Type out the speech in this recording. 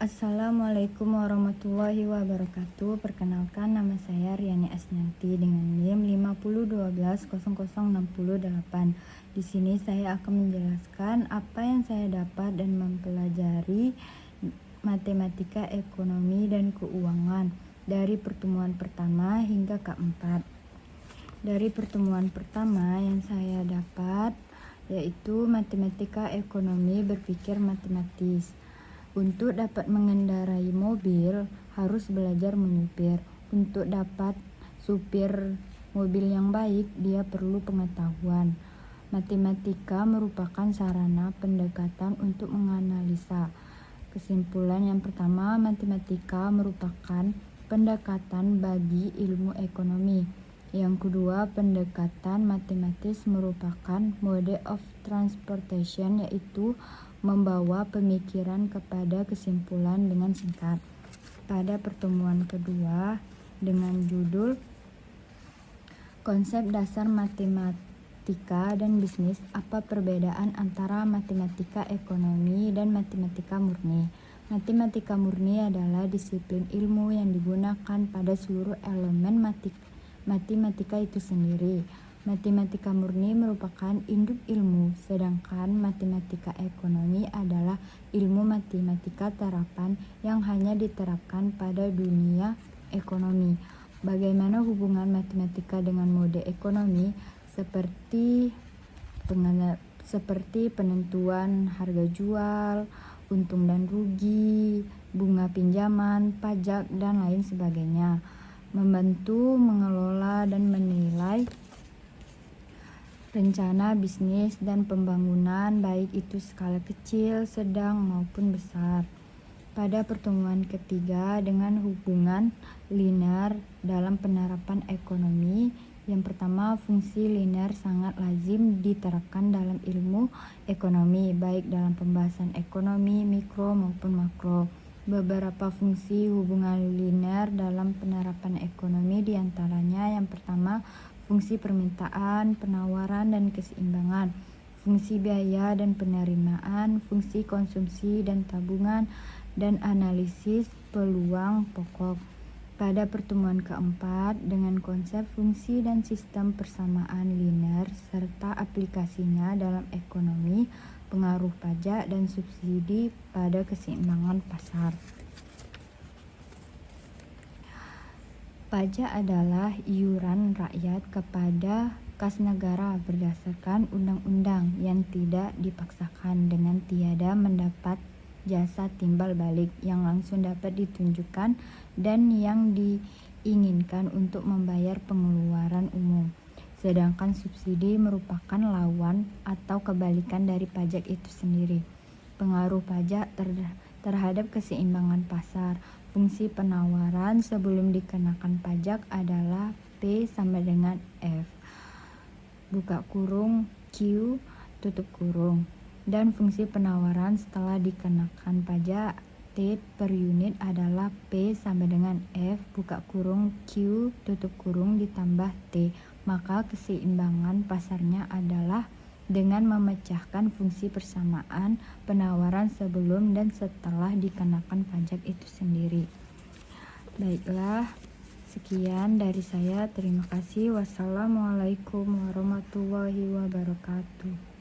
Assalamualaikum warahmatullahi wabarakatuh. Perkenalkan, nama saya Riani Asnyanti dengan NIM 5012006068. Di sini saya akan menjelaskan apa yang saya dapat dan mempelajari matematika, ekonomi, dan keuangan dari pertemuan pertama hingga keempat. Dari pertemuan pertama yang saya dapat yaitu matematika ekonomi berpikir matematis. Untuk dapat mengendarai mobil, harus belajar menyupir. Untuk dapat supir mobil yang baik, dia perlu pengetahuan. Matematika merupakan sarana pendekatan untuk menganalisa. Kesimpulan yang pertama, matematika merupakan pendekatan bagi ilmu ekonomi. Yang kedua, pendekatan matematis merupakan mode of transportation, yaitu membawa pemikiran kepada kesimpulan dengan singkat. Pada pertemuan kedua dengan judul Konsep Dasar Matematika dan Bisnis, apa perbedaan antara matematika ekonomi dan matematika murni? Matematika murni adalah disiplin ilmu yang digunakan pada seluruh elemen matematika itu sendiri. Matematika murni merupakan induk ilmu, sedangkan matematika ekonomi adalah ilmu matematika terapan yang hanya diterapkan pada dunia ekonomi. Bagaimana hubungan matematika dengan mode ekonomi? Seperti penentuan harga jual, untung dan rugi, bunga pinjaman, pajak, dan lain sebagainya. Membantu mengelola dan menilai rencana bisnis dan pembangunan, baik itu skala kecil, sedang, maupun besar. Pada pertemuan ketiga dengan hubungan linear dalam penerapan ekonomi, yang pertama, fungsi linear sangat lazim diterapkan dalam ilmu ekonomi, baik dalam pembahasan ekonomi mikro maupun makro. Beberapa fungsi hubungan linear dalam penerapan ekonomi diantaranya yang pertama, fungsi permintaan, penawaran, dan keseimbangan, fungsi biaya dan penerimaan, fungsi konsumsi dan tabungan, dan analisis peluang pokok. Pada pertemuan keempat dengan konsep fungsi dan sistem persamaan linear serta aplikasinya dalam ekonomi, pengaruh pajak dan subsidi pada keseimbangan pasar. Pajak adalah iuran rakyat kepada kas negara berdasarkan undang-undang yang tidak dipaksakan dengan tiada mendapat jasa timbal balik yang langsung dapat ditunjukkan dan yang diinginkan untuk membayar pengeluaran umum. Sedangkan subsidi merupakan lawan atau kebalikan dari pajak itu sendiri. Pengaruh pajak terhadap keseimbangan pasar. Fungsi penawaran sebelum dikenakan pajak adalah P sama dengan F, buka kurung, Q, tutup kurung. Dan fungsi penawaran setelah dikenakan pajak T per unit adalah P sama dengan F, buka kurung, Q, tutup kurung ditambah T. Maka keseimbangan pasarnya adalah dengan memecahkan fungsi persamaan penawaran sebelum dan setelah dikenakan pajak itu sendiri. Baiklah, sekian dari saya. Terima kasih. Wassalamualaikum warahmatullahi wabarakatuh.